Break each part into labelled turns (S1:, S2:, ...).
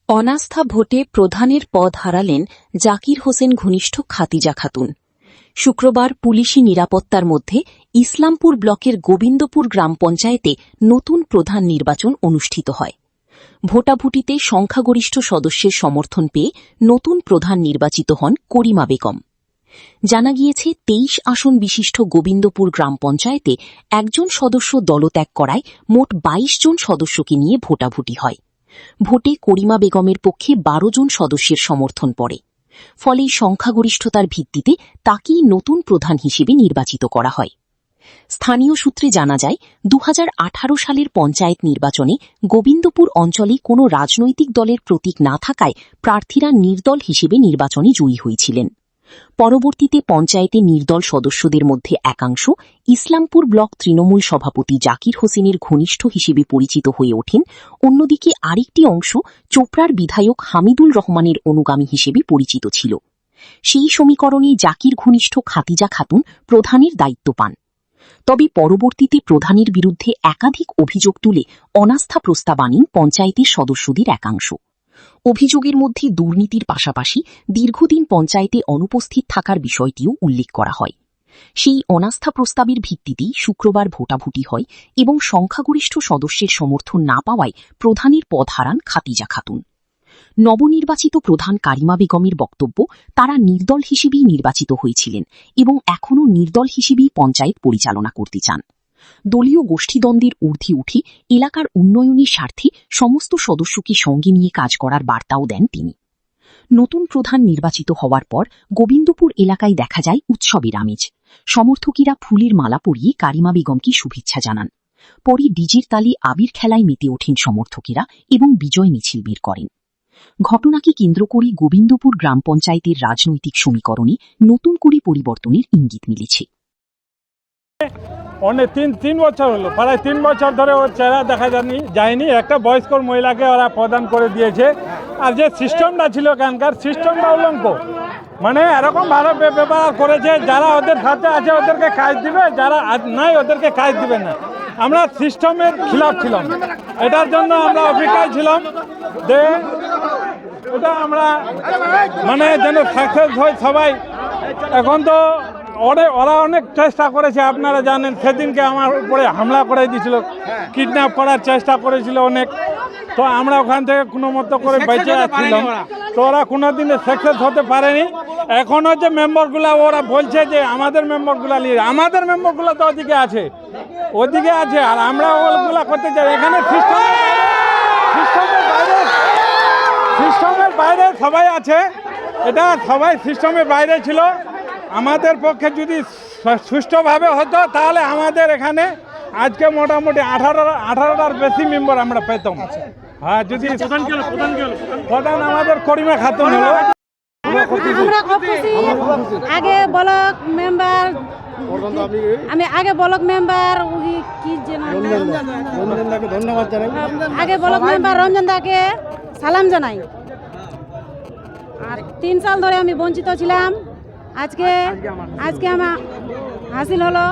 S1: অনাস্থা ভোটে প্রধানের পদ হারালেন জাকির হোসেন ঘনিষ্ঠ খাতিজা খাতুন। শুক্রবার পুলিশি নিরাপত্তার মধ্যে ইসলামপুর ব্লকের গোবিন্দপুর গ্রাম পঞ্চায়েতে নতুন প্রধান নির্বাচন অনুষ্ঠিত হয়। ভোটাভুটিতে সংখ্যাগরিষ্ঠ সদস্যের সমর্থন পেয়ে নতুন প্রধান নির্বাচিত হন করিমা বেগম। জানা গিয়েছে ২৩ আসন বিশিষ্ট গোবিন্দপুর গ্রাম পঞ্চায়েতে একজন সদস্য দলত্যাগ করায় মোট ২২ জন সদস্যকে নিয়ে ভোটাভুটি হয়। ভোটে করিমা বেগমের পক্ষে ১২ জন সদস্যের সমর্থন পড়ে। ফলে সংখ্যাগরিষ্ঠতার ভিত্তিতে তাকেই নতুন প্রধান হিসেবে নির্বাচিত করা হয়। স্থানীয় সূত্রে জানা যায়, ২০১৮ সালের পঞ্চায়েত নির্বাচনে গোবিন্দপুর অঞ্চলে কোনো রাজনৈতিক দলের প্রতীক না থাকায় প্রার্থীরা নির্দল হিসেবে নির্বাচনে জয়ী হয়েছিলেন। পরবর্তীতে পঞ্চায়েতে নির্দল সদস্যদের মধ্যে একাংশ ইসলামপুর ব্লক তৃণমূল সভাপতি জাকির হোসেনের ঘনিষ্ঠ হিসেবে পরিচিত হয়ে ওঠেন। অন্যদিকে আরেকটি অংশ চোপড়ার বিধায়ক হামিদুল রহমানের অনুগামী হিসেবে পরিচিত ছিল। সেই সমীকরণে জাকির ঘনিষ্ঠ খাতিজা খাতুন প্রধানের দায়িত্ব পান। তবে পরবর্তীতে প্রধানের বিরুদ্ধে একাধিক অভিযোগ তুলে অনাস্থা প্রস্তাব আনেন পঞ্চায়েতের সদস্যদের একাংশ। অভিযোগের মধ্যে দুর্নীতির পাশাপাশি দীর্ঘদিন পঞ্চায়েতে অনুপস্থিত থাকার বিষয়টিও উল্লেখ করা হয়। সেই অনাস্থা প্রস্তাবের ভিত্তিতেই শুক্রবার ভোটাভুটি হয় এবং সংখ্যাগরিষ্ঠ সদস্যের সমর্থন না পাওয়ায় প্রধানের পদ হারান খাতিজা খাতুন। নবনির্বাচিত প্রধান কারিমা বেগমের বক্তব্য, তারা নির্দল হিসেবেই নির্বাচিত হয়েছিলেন এবং এখনও নির্দল হিসেবেই পঞ্চায়েত পরিচালনা করতে চান। দলীয় গোষ্ঠীদ্বন্দ্বের ঊর্ধ্বে উঠে এলাকার উন্নয়নের স্বার্থে সমস্ত সদস্যকে সঙ্গে নিয়ে কাজ করার বার্তাও দেন তিনি। নতুন প্রধান নির্বাচিত হওয়ার পর গোবিন্দপুর এলাকায় দেখা যায় উৎসবের আমেজ। সমর্থকেরা ফুলের মালা পরিয়ে কারিমা বেগমকে শুভেচ্ছা জানান। পরে ডিজের তালে আবির খেলায় মেতে ওঠেন সমর্থকেরা এবং বিজয় মিছিল বের করেন। ঘটনাকে কেন্দ্র করে গোবিন্দপুর গ্রাম পঞ্চায়েতের রাজনৈতিক সমীকরণে নতুন করে পরিবর্তনের ইঙ্গিত মিলেছে।
S2: অনেক তিন বছর হলো, প্রায় ৩ বছর ধরে ওর চেহারা দেখা যায়নি। একটা বয়স্ক মহিলাকে ওরা প্রদান করে দিয়েছে। আর যে সিস্টেমটা ছিল এখানকার, সিস্টেমটা উলঙ্গ, মানে এরকম ভালো ব্যবহার করেছে, যারা ওদের সাথে আছে ওদেরকে কাজ দিবে, যারা নাই ওদেরকে কাজ দিবে না। আমরা সিস্টেমের খিলাফ ছিলাম, এটার জন্য আমরা অপেক্ষায় ছিলাম যে এটা আমরা মানে যেন সাকসেস হয় সবাই। এখন তো ওরা অনেক চেষ্টা করেছে, আপনারা জানেন সেদিনকে আমার উপরে হামলা করে দিয়েছিল, কিডন্যাপ করার চেষ্টা করেছিল অনেক। তো আমরা ওখান থেকে কোনো মতো করে বেঁচে আসছিলাম, তো ওরা কোনোদিনে সাকসেস হতে পারেনি। এখনও যে মেম্বারগুলো ওরা বলছে যে আমাদের মেম্বারগুলো নিয়ে, আমাদের মেম্বারগুলো তো ওদিকে আছে আর আমরা ওগুলো করতে চাই। এখানে সিস্টেমের বাইরে সবাই আছে, এটা সবাই সিস্টেমের বাইরে ছিল। আমাদের পক্ষে যদি সুষ্ঠুভাবে হতো তাহলে আমাদের এখানে আজকে মোটামুটি 18টার বেশি মেম্বার আমরা পেতাম। হ্যাঁ, যদি প্রধান আমাদের করিমা খাতুন হলো।
S3: আগে ব্লক মেম্বার রঞ্জন দাকে সালাম জানাই। আর 3 সাল ধরে আমি বঞ্চিত ছিলাম, আজকে আমার হাসিল হলো।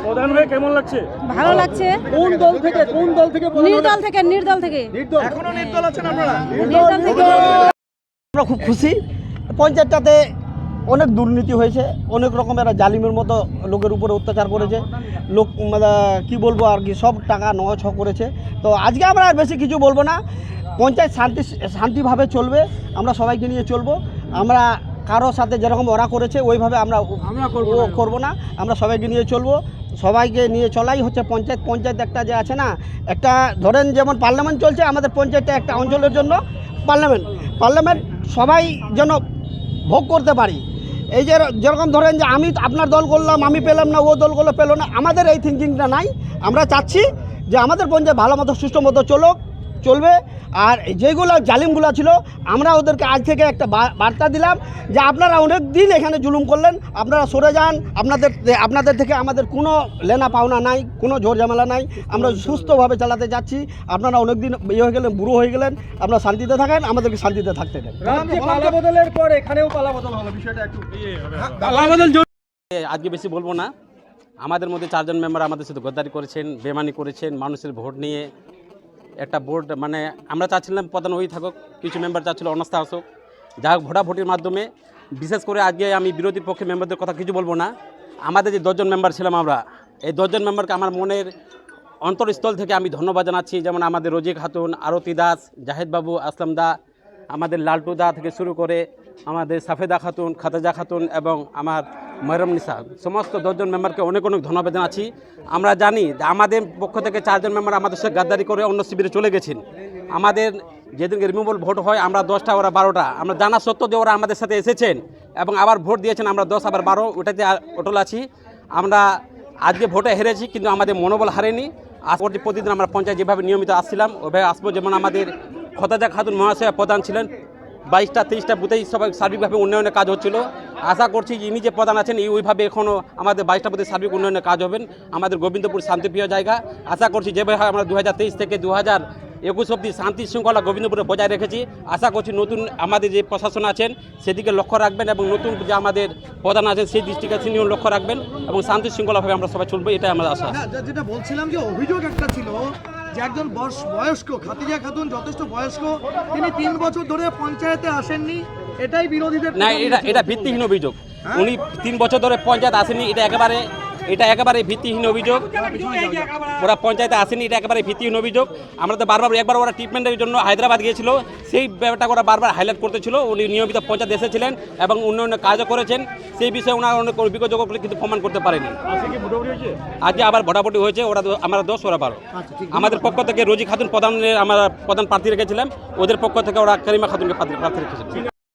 S2: প্রধান হয়ে কেমন লাগছে?
S3: ভালো লাগছে।
S4: কোন দল থেকে?
S3: নির্দল থেকে।
S4: এখনো নির্দল আছেন আপনারা?
S3: নির্দল থেকে
S4: আমরা খুব খুশি। পঞ্চায়েতটাতে অনেক দুর্নীতি হয়েছে, অনেক রকমের জালিমের মতো লোকের উপরে অত্যাচার করেছে, লোক কি বলবো আর কি, সব টাকা নয় করেছে। তো আজকে আমরা আর বেশি কিছু বলবো না। পঞ্চায়েত শান্তিভাবে চলবে, আমরা সবাইকে নিয়ে চলবো। আমরা কারোর সাথে যেরকম ওরা করেছে ওইভাবে আমরা করবো না। আমরা সবাইকে নিয়ে চলবো, সবাইকে নিয়ে চলাই হচ্ছে পঞ্চায়েত একটা যে আছে না, একটা ধরেন যেমন পার্লামেন্ট চলছে, আমাদের পঞ্চায়েতটা একটা অঞ্চলের জন্য পার্লামেন্ট সবাই যেন ভোগ করতে পারি। এই যে যেরকম ধরেন যে আমি আপনার দল করলাম, আমি পেলাম না, ও দলগুলো পেলো না, আমাদের এই থিঙ্কিংটা নাই। আমরা চাচ্ছি যে আমাদের পঞ্চায়েত ভালো মতো সুষ্ঠু মতো চলবে। আর যেগুলো জালিমগুলো ছিল, আমরা ওদেরকে আজ থেকে একটা বার্তা দিলাম যে আপনারা অনেক দিন এখানে জুলুম করলেন, আপনারা সরে যান। আপনাদের থেকে আমাদের কোনো লেনা পাওনা নাই, কোনো ঝোর ঝামেলা নাই। আমরা সুস্থভাবে চালাতে যাচ্ছি। আপনারা অনেক দিন হয়ে গেলেন, বুড়ো হয়ে গেলেন, আপনারা শান্তিতে থাকেন, আমাদেরকে শান্তিতে থাকতে দেন।
S5: পালাবদলের পর এখানেও পালাবদল হলো, বিষয়টা একটু
S6: আজকে বেশি বলবো না। আমাদের মধ্যে 4 জন মেম্বার আমাদের সাথে গদ্দারি করেছেন, বেমানি করেছেন, মানুষের ভোট নিয়ে একটা বোর্ড মানে আমরা চাচ্ছিলাম প্রধান ওই থাকুক, কিছু মেম্বার চাচ্ছিল অনাস্থা আসুক। যা হোক ভোটাভুটির মাধ্যমে, বিশেষ করে আজকে আমি বিরোধীর পক্ষে মেম্বারদের কথা কিছু বলবো না। আমাদের যে 10 জন মেম্বার ছিলাম আমরা, এই 10 জন মেম্বারকে আমার মনের অন্তরস্থল থেকে আমি ধন্যবাদ জানাচ্ছি। যেমন আমাদের রোজি খাতুন, আরতি দাস, জাহেদ বাবু, আসলাম দা, আমাদের লালটু দা থেকে শুরু করে আমাদের সাফেদা খাতুন, খাতেজা খাতুন এবং আমার ময়রম নিসা, সমস্ত 10 জন মেম্বারকে অনেক অনেক ধন্যবাদ জানাচ্ছি। আমরা জানি যে আমাদের পক্ষ থেকে 4 জন মেম্বার আমাদের সাথে গাদ্দারি করে অন্য শিবিরে চলে গেছেন। আমাদের যেদিনকে রিমুভাল ভোট হয় আমরা 10টা, ওরা 12টা। আমরা জানা সত্ত্বেও যে ওরা আমাদের সাথে এসেছেন এবং আবার ভোট দিয়েছেন, আমরা 10 আবার 12 ওটাতে অটল আছি। আমরা আজকে ভোটে হেরেছি কিন্তু আমাদের মনোবল হারেনি। প্রতিদিন আমরা পঞ্চায়েত যেভাবে নিয়মিত আসছিলাম ওইভাবে আসবো। যেমন আমাদের খতাজা খাতুন মহাশয়া প্রধান ছিলেন, 22টা 23টা বুথেই সবাই সার্বিকভাবে উন্নয়নের কাজ হচ্ছিল। আশা করছি ইনি যে প্রধান আছেন ওইভাবে এখনও আমাদের 22টা বুথে সার্বিক উন্নয়নের কাজ হবেন। আমাদের গোবিন্দপুর শান্তিপ্রিয় জায়গা। আশা করছি যেভাবে আমরা 2023 থেকে 2021 অবধি শান্তি শৃঙ্খলা গোবিন্দপুরে বজায় রেখেছি, আশা করছি নতুন আমাদের যে প্রশাসন আছেন সেদিকে লক্ষ্য রাখবেন এবং নতুন যে আমাদের প্রধান আছেন সেই দৃষ্টিকে তিনিও লক্ষ্য রাখবেন এবং শান্তি শৃঙ্খলাভাবে আমরা সবাই চলবো, এটাই আমাদের আশা।
S5: যেটা বলছিলাম যে অভিযোগ একটা ছিল যে একজন বয়স্ক খাদিজা খাতুন যথেষ্ট বয়স্ক, তিনি 3 বছর ধরে পঞ্চায়েতে আসেননি, এটাই বিরোধীদের
S6: না, এটা ভিত্তিহীন অভিযোগ। উনি 3 বছর ধরে পঞ্চায়েত আসেনি, এটা একেবারে ভিত্তিহীন অভিযোগ। ওরা পঞ্চায়েতে আসেনি, এটা একেবারে ভিত্তিহীন অভিযোগ। আমরা তো একবার ওরা ট্রিটমেন্টের জন্য হায়দ্রাবাদ গিয়েছিল, সেই ব্যাপারটা ওরা বারবার হাইলাইট করতেছিল। উনি নিয়মিত পঞ্চায়েত এসেছিলেন এবং উন্নয়নের কাজও করেছেন, সেই বিষয়ে ওনার অনেক অভিযোগ কিন্তু প্রমাণ করতে পারেনি। আজকে আবার ভোটাভুটি হয়েছে, আমরা 10 ওরা 12। আমাদের পক্ষ থেকে রোজি খাতুন প্রধান প্রার্থী রেখেছিলাম, ওদের পক্ষ থেকে ওরা করিমা খাতুনকে প্রার্থী রেখেছিলেন।